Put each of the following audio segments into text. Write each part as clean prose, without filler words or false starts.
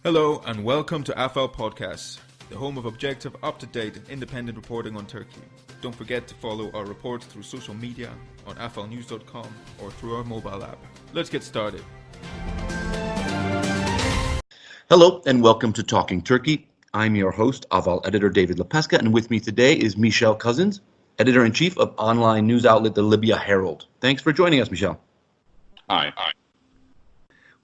Hello and welcome to Ahval Podcasts, the home of objective, up-to-date and independent reporting on Turkey. Don't forget to follow our reports through social media, on ahvalnews.com or through our mobile app. Let's get started. Hello and welcome to Talking Turkey. I'm your host, Ahval editor David Lepeska, and with me today is Michel Cousins, editor-in-chief of online news outlet the Libya Herald. Thanks for joining us, Michel. Hi.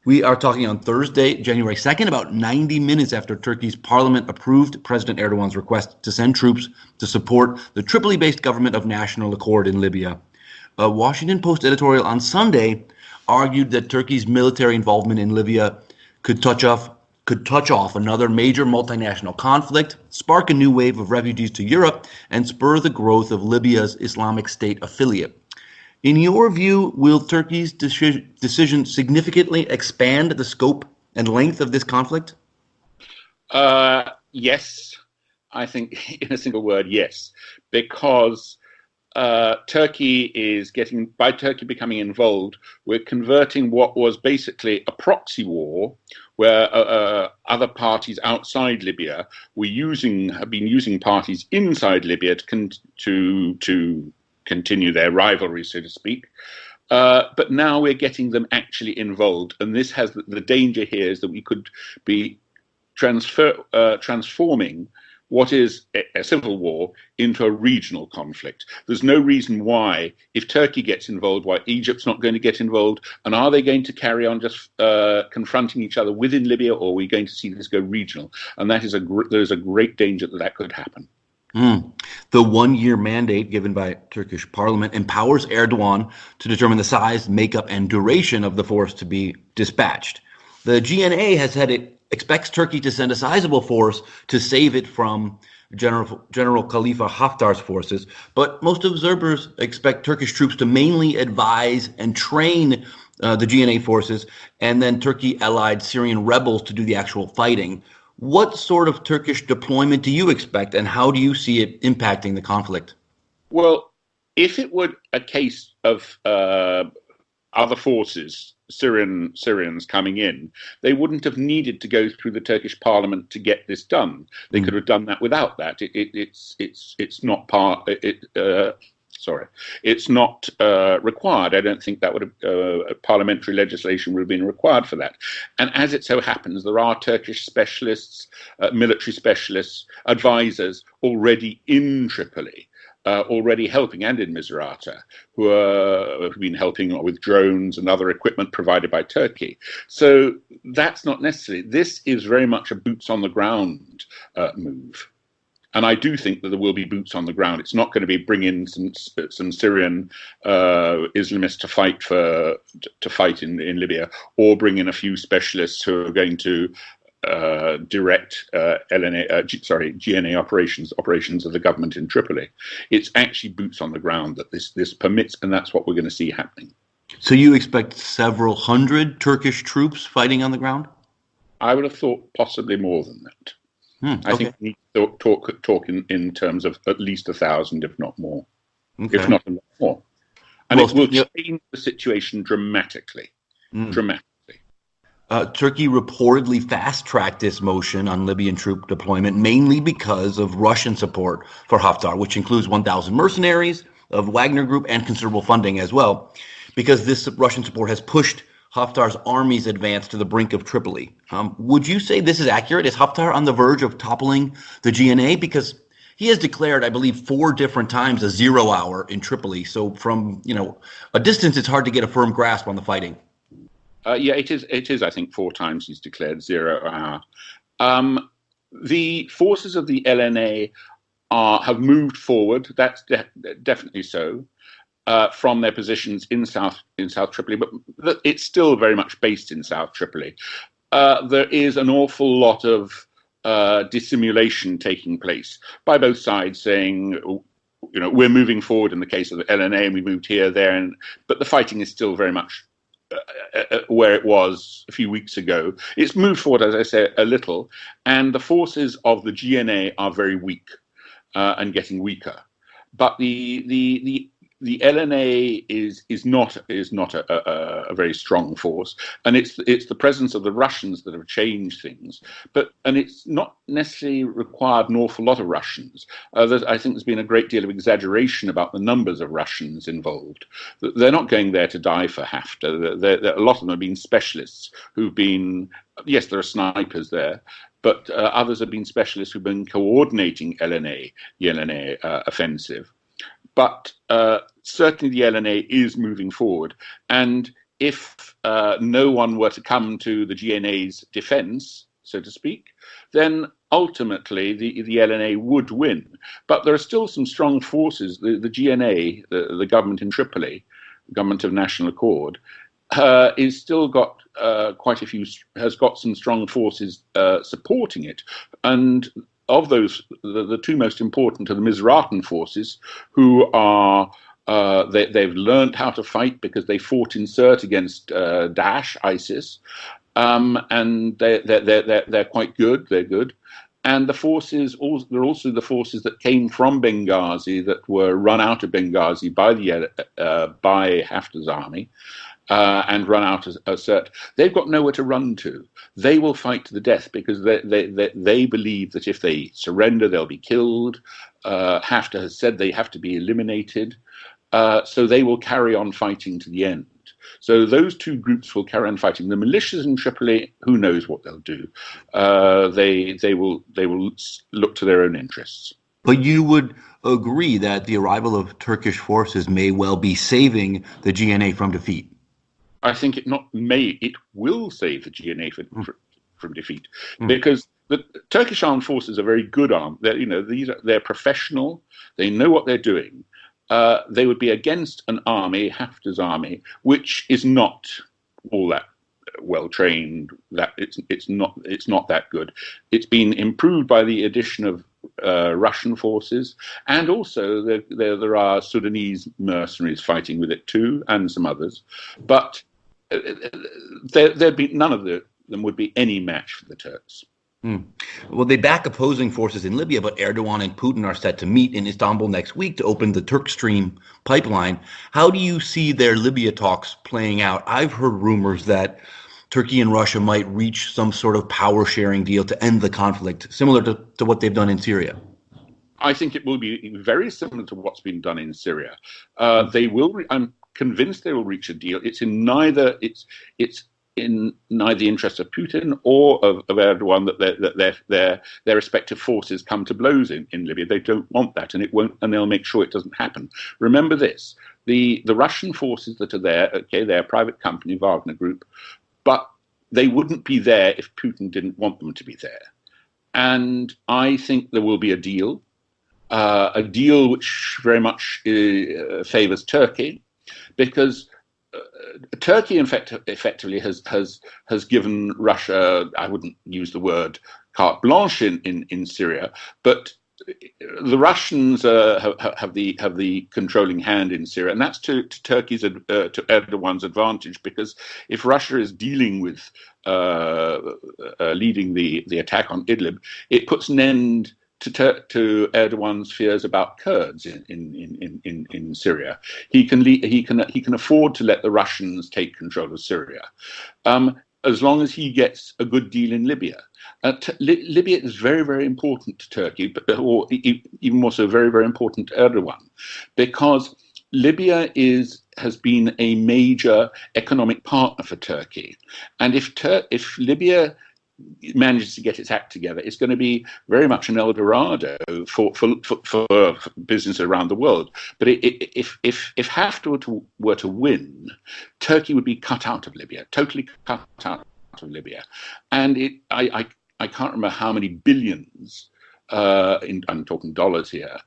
We are talking on Thursday, January 2nd, about 90 minutes after Turkey's parliament approved President Erdogan's request to send troops to support the Tripoli-based government of national accord in Libya. A Washington Post editorial on Sunday argued that Turkey's military involvement in Libya could touch off another major multinational conflict, spark a new wave of refugees to Europe, and spur the growth of Libya's Islamic State affiliate. In your view, will Turkey's decision significantly expand the scope and length of this conflict? Yes, I think in a single word, yes, because Turkey is by Turkey becoming involved, we're converting what was basically a proxy war where other parties outside Libya have been using parties inside Libya to continue their rivalry, so to speak. But now we're getting them actually involved. And this has the danger here is that we could be transforming what is a civil war into a regional conflict. There's no reason why, if Turkey gets involved, why Egypt's not going to get involved. And are they going to carry on just confronting each other within Libya, or are we going to see this go regional? And that is there's a great danger that could happen. The one-year mandate given by Turkish parliament empowers Erdogan to determine the size, makeup, and duration of the force to be dispatched. The GNA has said it expects Turkey to send a sizable force to save it from General Khalifa Haftar's forces, but most observers expect Turkish troops to mainly advise and train the GNA forces, and then Turkey-allied Syrian rebels to do the actual fighting. What sort of Turkish deployment do you expect, and how do you see it impacting the conflict? Well, if it were a case of other forces, Syrians coming in, they wouldn't have needed to go through the Turkish parliament to get this done. They could have done that without that. It's not It's not required. I don't think that would have parliamentary legislation would have been required for that. And as it so happens, there are Turkish specialists, military specialists, advisors already in Tripoli, already helping, and in Misrata, who have been helping with drones and other equipment provided by Turkey. So that's not necessary. This is very much a boots on the ground move. And I do think that there will be boots on the ground. It's not going to be bring in some Syrian Islamists to fight in Libya, or bring in a few specialists who are going to direct GNA operations of the government in Tripoli. It's actually boots on the ground that this permits, and that's what we're going to see happening. So you expect several hundred Turkish troops fighting on the ground? I would have thought possibly more than that. Okay. I think we need to talk in terms of at least 1,000, if not more, if not a lot more. And it will change the situation dramatically. Turkey reportedly fast-tracked this motion on Libyan troop deployment mainly because of Russian support for Haftar, which includes 1,000 mercenaries of Wagner Group and considerable funding as well, because this Russian support has pushed Haftar's army's advance to the brink of Tripoli. Would you say this is accurate? Is Haftar on the verge of toppling the GNA? Because he has declared, I believe, 4 different times a 0 hour in Tripoli. So from a distance, it's hard to get a firm grasp on the fighting. Yeah, it is. I think 4 times he's declared 0 hour. The forces of the LNA have moved forward. That's definitely so. From their positions in South Tripoli, but it's still very much based in South Tripoli. There is an awful lot of dissimulation taking place by both sides, saying, we're moving forward in the case of the LNA, and we moved here, there, but the fighting is still very much where it was a few weeks ago. It's moved forward, as I say, a little, and the forces of the GNA are very weak and getting weaker. But the the LNA is not a very strong force, and it's the presence of the Russians that have changed things. And it's not necessarily required an awful lot of Russians. I think there's been a great deal of exaggeration about the numbers of Russians involved. They're not going there to die for Haftar. A lot of them have been specialists who've been. Yes, there are snipers there, but others have been specialists who've been coordinating the LNA offensive. But certainly the LNA is moving forward. And if no one were to come to the GNA's defense, so to speak, then ultimately the LNA would win. But there are still some strong forces. The GNA, the government in Tripoli, Government of National Accord, is still got has got some strong forces supporting it. And of those, the two most important are the Misratan forces, who are they've learned how to fight because they fought in Sirte against Daesh, ISIS, and they're quite good. They're good. And the forces, there are also the forces that came from Benghazi that were run out of Benghazi by Haftar's army. And run out of Sirte. They've got nowhere to run to. They will fight to the death because they believe that if they surrender, they'll be killed. Haftar has said they have to be eliminated. So they will carry on fighting to the end. So those two groups will carry on fighting. The militias in Tripoli, who knows what they'll do? They will look to their own interests. But you would agree that the arrival of Turkish forces may well be saving the GNA from defeat. I think it will save the GNA from defeat, because the Turkish armed forces are very good armed. They're professional. They know what they're doing. They would be against an army, Haftar's army, which is not all that well trained. That it's not that good. It's been improved by the addition of Russian forces, and also there are Sudanese mercenaries fighting with it too, and some others. But there'd be none of them would be any match for the Turks. Well, they back opposing forces in Libya, but Erdogan and Putin are set to meet in Istanbul next week to open the Turk Stream pipeline. How do you see their Libya talks playing out? I've heard rumors that Turkey and Russia might reach some sort of power-sharing deal to end the conflict, similar to what they've done in Syria. I think it will be very similar to what's been done in Syria. They will. I'm convinced they will reach a deal. It's in neither the interest of Putin or of Erdogan that their respective forces come to blows in Libya. They don't want that, and it won't, and they'll make sure it doesn't happen. Remember this: the Russian forces that are there, okay, they're a private company, Wagner Group, but they wouldn't be there if Putin didn't want them to be there. And I think there will be a deal which very much favors Turkey, because Turkey, in fact, effectively has given Russia, I wouldn't use the word carte blanche in Syria, but the Russians have the controlling hand in Syria, and that's to Turkey's to Erdogan's advantage, because if Russia is dealing with leading the attack on Idlib, it puts an end to Erdogan's fears about Kurds in Syria. He can afford to let the Russians take control of Syria, as long as he gets a good deal in Libya. Libya is very, very important to Turkey, or even more so, very, very important to Erdogan, because Libya has been a major economic partner for Turkey, and if Libya manages to get its act together, it's going to be very much an El Dorado for business around the world. But if Haftar were to win, Turkey would be cut out of Libya, totally cut out of Libya, and I can't remember how many billions. I'm talking dollars here.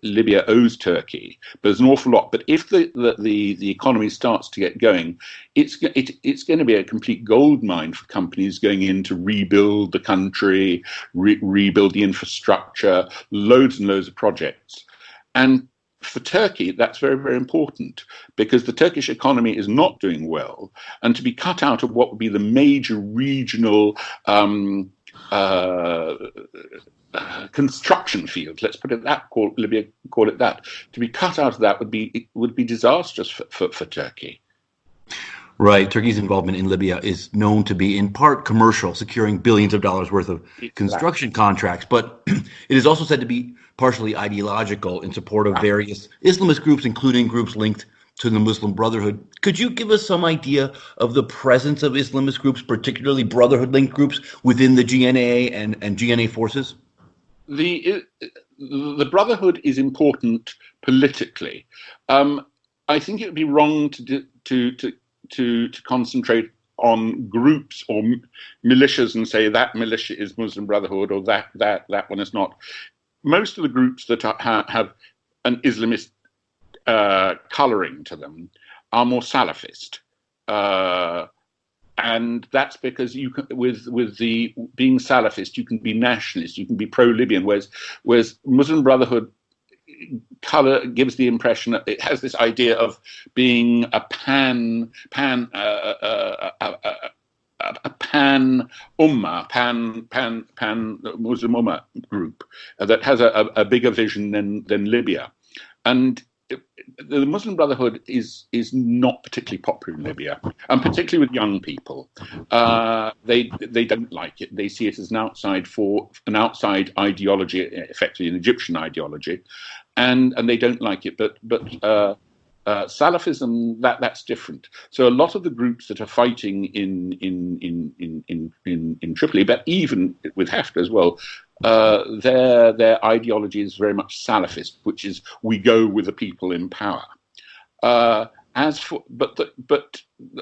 Libya owes Turkey, but there's an awful lot. But if the economy starts to get going, it's going to be a complete gold mine for companies going in to rebuild the country, rebuild the infrastructure, loads and loads of projects. And for Turkey, that's very, very important, because the Turkish economy is not doing well, and to be cut out of what would be the major regional construction field, let's put it that, Libya call it that. To be cut out of that would be disastrous for Turkey. Right. Turkey's involvement in Libya is known to be in part commercial, securing billions of dollars worth of construction contracts, but it is also said to be partially ideological in support of various Islamist groups, including groups linked to the Muslim Brotherhood. Could you give us some idea of the presence of Islamist groups, particularly Brotherhood-linked groups, within the GNA and GNA forces? The Brotherhood is important politically. I think it would be wrong to concentrate on groups or militias and say that militia is Muslim Brotherhood or that one is not. Most of the groups that have an Islamist colouring to them are more Salafist, and that's because you can, with the being Salafist, you can be nationalist, you can be pro-Libyan, whereas Muslim Brotherhood color gives the impression that it has this idea of being a pan Muslim Ummah group that has a bigger vision than Libya, and the Muslim Brotherhood is not particularly popular in Libya, and particularly with young people. They don't like it. They see it as an outside ideology, effectively an Egyptian ideology, and they don't like it. But Salafism, that's different. So a lot of the groups that are fighting in Tripoli, but even with Haftar as well, their ideology is very much Salafist, which is we go with the people in power. But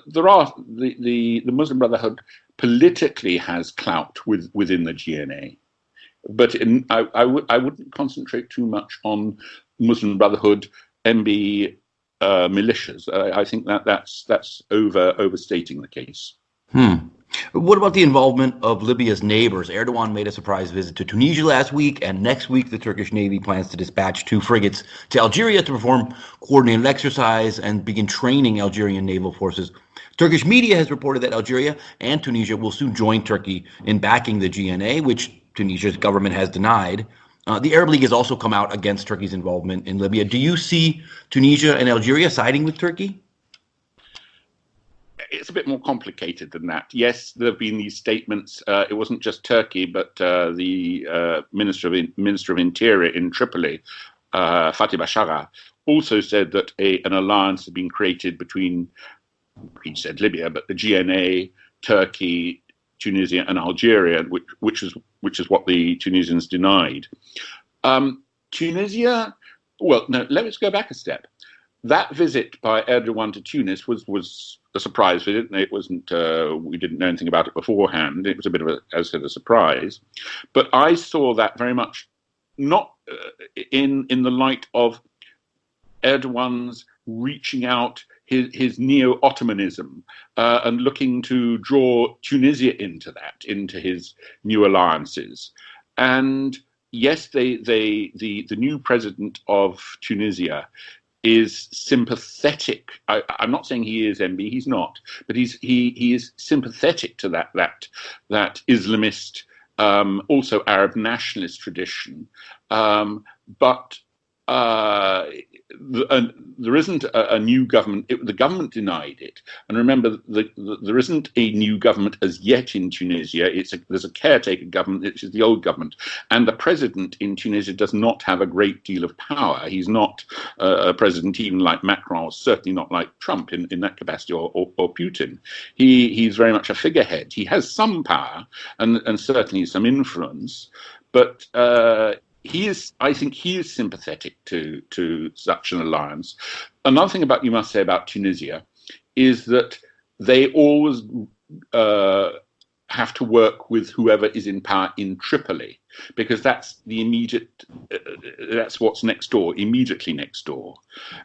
there are the Muslim Brotherhood politically has clout within the GNA, but I wouldn't concentrate too much on Muslim Brotherhood MB militias. I think that's overstating the case. What about the involvement of Libya's neighbors? Erdogan made a surprise visit to Tunisia last week, and next week the Turkish Navy plans to dispatch 2 frigates to Algeria to perform coordinated exercise and begin training Algerian naval forces. Turkish media has reported that Algeria and Tunisia will soon join Turkey in backing the GNA, which Tunisia's government has denied. The Arab League has also come out against Turkey's involvement in Libya. Do you see Tunisia and Algeria siding with Turkey? It's a bit more complicated than that. Yes, there have been these statements. It wasn't just Turkey, but the Minister of Interior in Tripoli, Fatih Bashara, also said that an alliance had been created between, he said Libya, but the GNA, Turkey, Tunisia, and Algeria, which is what the Tunisians denied. Tunisia. Well, no. Let's go back a step. That visit by Erdogan to Tunis was a surprise visit. It wasn't. We didn't know anything about it beforehand. It was a bit of a surprise. But I saw that very much not in the light of Erdogan's reaching out his neo-Ottomanism and looking to draw Tunisia into his new alliances. And yes, the new president of Tunisia is sympathetic. I'm not saying he is MB. He's not, but he is sympathetic to that Islamist, also Arab nationalist tradition. But there isn't a new government. The government denied it. And remember, there isn't a new government as yet in Tunisia. There's a caretaker government, which is the old government. And the president in Tunisia does not have a great deal of power. He's not a president even like Macron, or certainly not like Trump in that capacity, or Putin. He's very much a figurehead. He has some power and certainly some influence, but I think he is sympathetic to such an alliance. Another thing you must say about Tunisia is that they always have to work with whoever is in power in Tripoli, because that's the immediate, that's what's next door, immediately next door.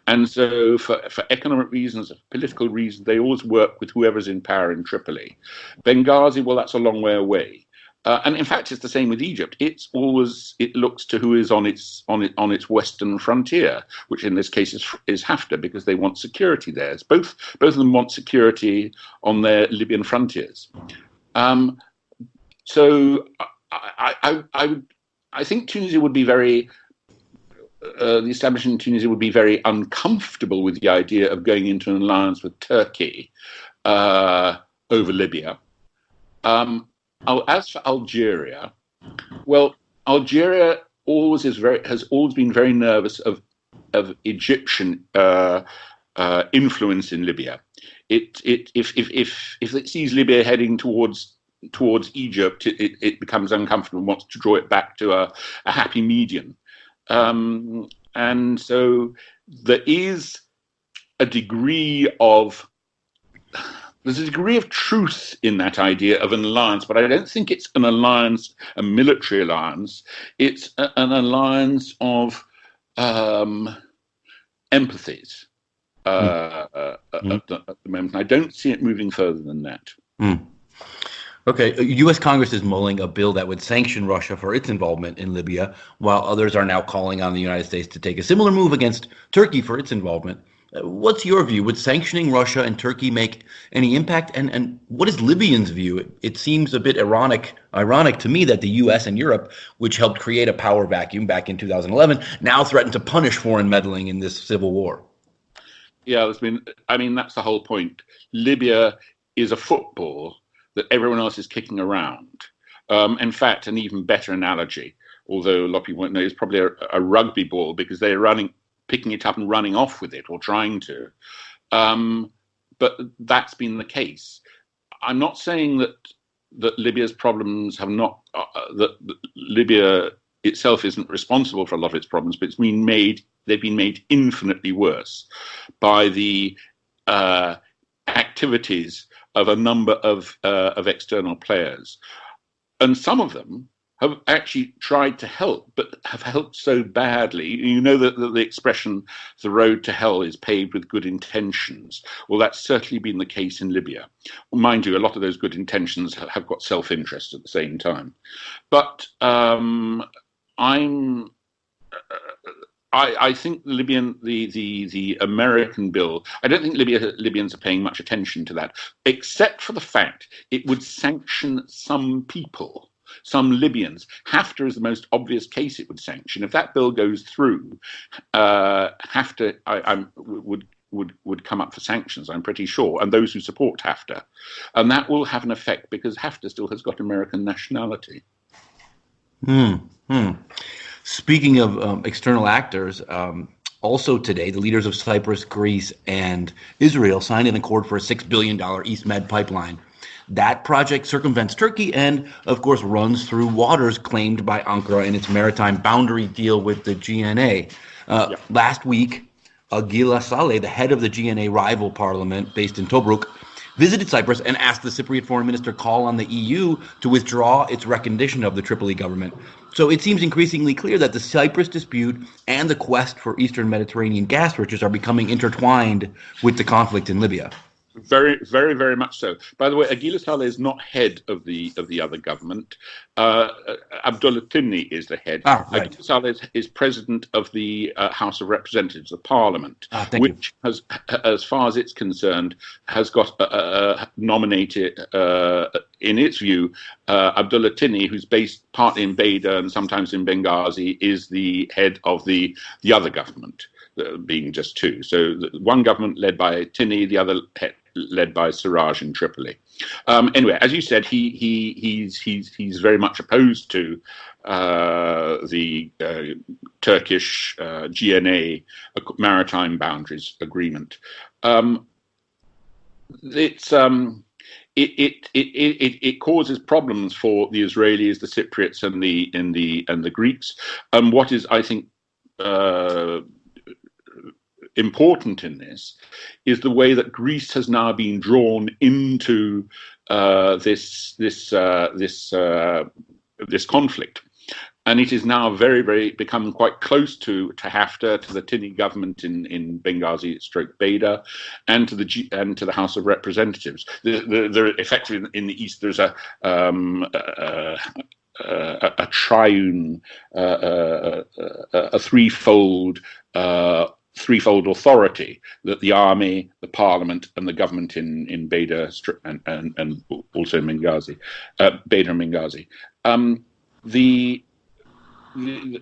And so for economic reasons, for political reasons, they always work with whoever's in power in Tripoli. Benghazi, well, that's a long way away. And in fact, it's the same with Egypt. It looks to who is on its western frontier, which in this case is Haftar, because they want security there. Both of them want security on their Libyan frontiers. So I I think Tunisia would be the establishment in Tunisia would be very uncomfortable with the idea of going into an alliance with Turkey over Libya. As for Algeria, well, Algeria has always been very nervous of Egyptian influence in Libya. If it sees Libya heading towards Egypt, it becomes uncomfortable and wants to draw it back to a happy median. And so there's a degree of truth in that idea of an alliance, but I don't think it's an alliance, a military alliance. It's an alliance of empathies at the moment. I don't see it moving further than that. Okay, U.S. Congress is mulling a bill that would sanction Russia for its involvement in Libya, while others are now calling on the United States to take a similar move against Turkey for its involvement. What's your view? Would sanctioning Russia and Turkey make any impact? And what is Libyans' view? It seems a bit ironic to me that the U.S. and Europe, which helped create a power vacuum back in 2011, now threaten to punish foreign meddling in this civil war. Yeah, that's the whole point. Libya is a football that everyone else is kicking around. In fact, an even better analogy, although a lot of people won't know, is probably a rugby ball, because they're picking it up and running off with it, or trying to. But that's been the case. I'm not saying that Libya's problems have not, that Libya itself isn't responsible for a lot of its problems, but they've been made infinitely worse by the activities of a number of external players. And some of them have actually tried to help, but have helped so badly. You know that the expression, the road to hell is paved with good intentions. Well, that's certainly been the case in Libya. Mind you, a lot of those good intentions have got self-interest at the same time. But I think the American bill, I don't think Libyans are paying much attention to that, except for the fact it would sanction some people, some Libyans. Haftar is the most obvious case it would sanction. If that bill goes through, Haftar would come up for sanctions, I'm pretty sure, and those who support Haftar. And that will have an effect because Haftar still has got American nationality. Speaking of external actors, also today, the leaders of Cyprus, Greece, and Israel signed an accord for a $6 billion East Med pipeline. That project circumvents Turkey and, of course, runs through waters claimed by Ankara in its maritime boundary deal with the GNA. Last week, Agila Saleh, the head of the GNA rival parliament based in Tobruk, visited Cyprus and asked the Cypriot foreign minister call on the EU to withdraw its recognition of the Tripoli government. So it seems increasingly clear that the Cyprus dispute and the quest for Eastern Mediterranean gas riches are becoming intertwined with the conflict in Libya. Very, very, very much so. By the way, Agila Saleh is not head of the other government. Abdullah Timni is the head. Right. Agila Saleh is president of the House of Representatives, the Parliament, which has, as far as it's concerned, has got nominated, in its view, Abdullah Timni, who's based partly in Beida and sometimes in Benghazi, is the head of the other government. Being just two. So one government led by Tini, the other led by Siraj in Tripoli. Anyway, as you said, he's very much opposed to the Turkish GNA maritime boundaries agreement. It causes problems for the Israelis, the Cypriots, and the Greeks. What is, I think, important in this is the way that Greece has now been drawn into this conflict, and it is now very, very become quite close to Haftar, to the Tini government in Benghazi, stroke Beida, and to the House of Representatives. There effectively in the east there's a triune, a threefold authority that the army, the parliament, and the government in Beida and also in Benghazi, Beida and Benghazi.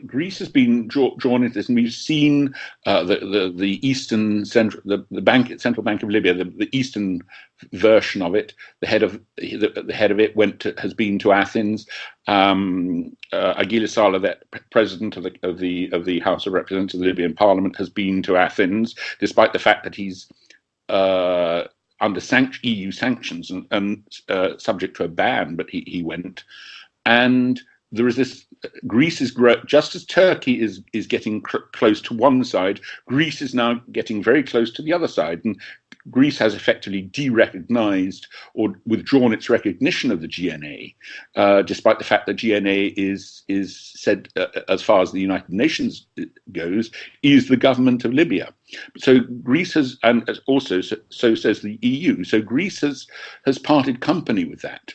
Greece has been drawn into this, and we've seen the eastern central central bank of Libya, the eastern version of it. The head of it has been to Athens. Aguilar Saleh, that president of the House of Representatives of the Libyan Parliament, has been to Athens, despite the fact that he's under EU sanctions and subject to a ban, but he went. And there is this. Greece is just as Turkey is getting close to one side. Greece is now getting very close to the other side, and Greece has effectively de-recognized or withdrawn its recognition of the GNA, despite the fact that GNA is said, as far as the United Nations goes, is the government of Libya. So Greece has, and also so says the EU. So Greece has parted company with that.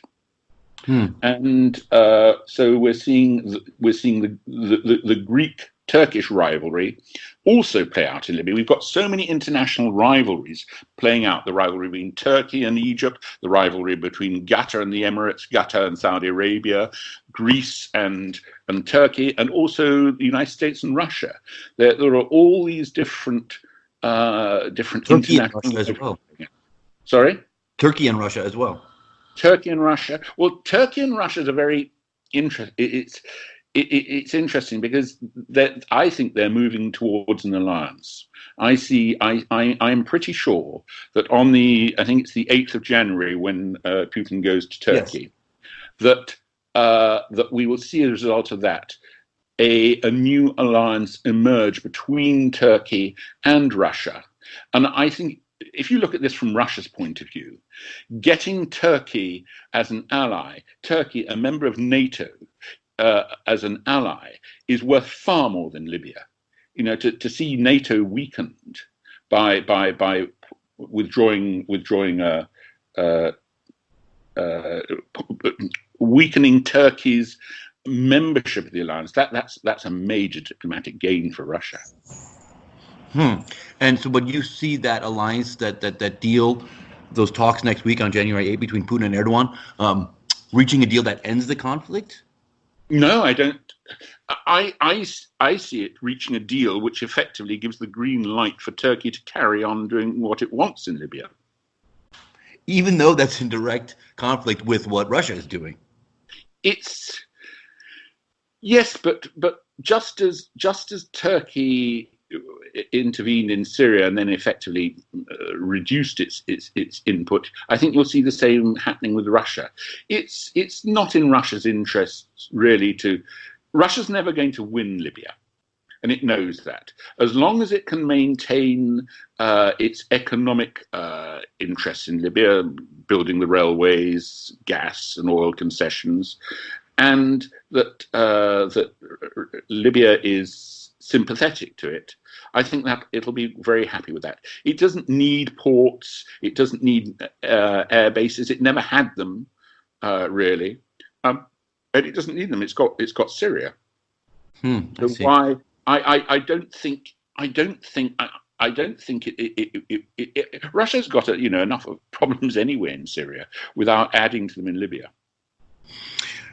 And so we're seeing the Greek-Turkish rivalry also play out in Libya. We've got so many international rivalries playing out: the rivalry between Turkey and Egypt, the rivalry between Qatar and the Emirates, Qatar and Saudi Arabia, Greece and Turkey, and also the United States and Russia. There are all these different Turkey and Russia as well. Sorry? Turkey and Russia as well. Turkey and Russia. Well, Turkey and Russia is a very it's interesting because I think they're moving towards an alliance. I'm pretty sure that I think it's the 8th of January when Putin goes to Turkey, yes, that we will see as a result of that a new alliance emerge between Turkey and Russia. And I think, if you look at this from Russia's point of view, getting Turkey as an ally, Turkey, a member of NATO, as an ally, is worth far more than Libya. You know, to see NATO weakened by weakening Turkey's membership of the alliance, that's a major diplomatic gain for Russia. And so when you see that alliance, that deal, those talks next week on January 8th between Putin and Erdogan, reaching a deal that ends the conflict? No, I don't. I see it reaching a deal which effectively gives the green light for Turkey to carry on doing what it wants in Libya. Even though that's in direct conflict with what Russia is doing. Yes, but just as Turkey intervened in Syria and then effectively reduced its input, I think you'll see the same happening with Russia. It's not in Russia's interests really Russia's never going to win Libya, and it knows that. As long as it can maintain its economic interests in Libya, building the railways, gas and oil concessions, and that Libya is sympathetic to it, I think that it'll be very happy with that. It doesn't need ports. It doesn't need air bases. It never had them, really, and it doesn't need them. It's got Syria. So why? I don't think Russia's got enough of problems anywhere in Syria without adding to them in Libya.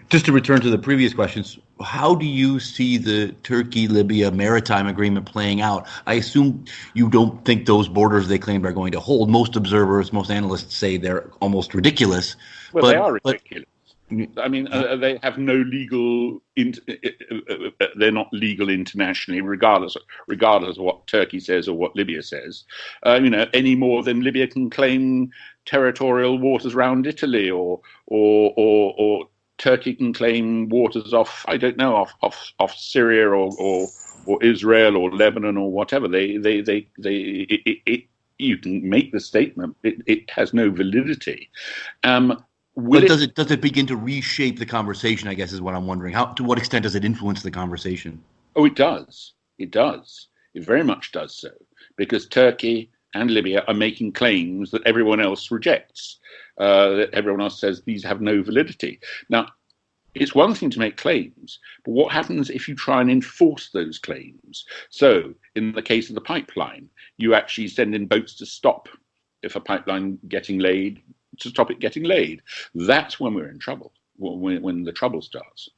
Just to return to the previous questions, how do you see the Turkey-Libya maritime agreement playing out? I assume you don't think those borders they claimed are going to hold. Most observers, most analysts say they're almost ridiculous. Well, they are ridiculous. I mean, they have no legal. They're not legal internationally, regardless of what Turkey says or what Libya says. Any more than Libya can claim territorial waters around Italy, or Turkey can claim waters off Syria or Israel or Lebanon or whatever. You can make the statement. It has no validity. But does it begin to reshape the conversation, I guess, is what I'm wondering. To what extent does it influence the conversation? Oh, it does. It does. It very much does so. Because Turkey and Libya are making claims that everyone else rejects. That everyone else says these have no validity. Now, it's one thing to make claims, but what happens if you try and enforce those claims? So, in the case of the pipeline, you actually send in boats to stop if a pipeline getting laid, to stop it getting laid. That's when we're in trouble, when the trouble starts.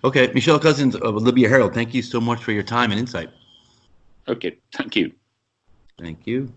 Okay, Michel Cousins of Libya Herald, thank you so much for your time and insight. Okay, thank you. Thank you.